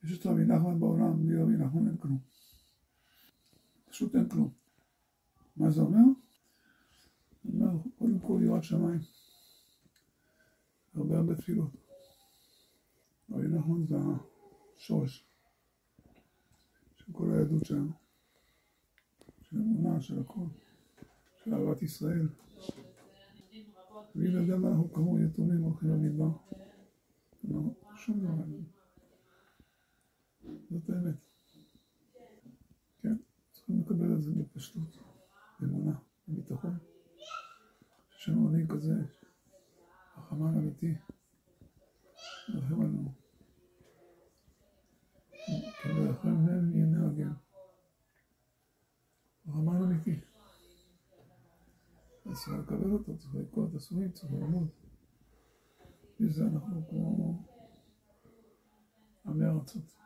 יש את רבי נחמן בעולם, בלי רבי נחמן אין כלום. פשוט אין כלום. מה זה אומר? זה אומר, קודם כל יראת שמיים. הרבה תפילות. רבי נחמן זה השורש של כל היהדות שלנו. של אמונה, של הכל. של אהבת ישראל. וילדיו אנחנו כמו יתומים הולכים במדבר. לא, שום דבר. זאת האמת. כן, צריכים לקבל את זה בפשטות, באמונה, בביטחון. ששנו אני כזה, החמן אמיתי, נרחם עלינו. כן, ורחם מהם יהיה נהגם. החמן אמיתי. אז צריך לקבל אותו, צריך לקרוא את הסורים, צריך ללמוד. בזה אנחנו כמו עמי ארצות.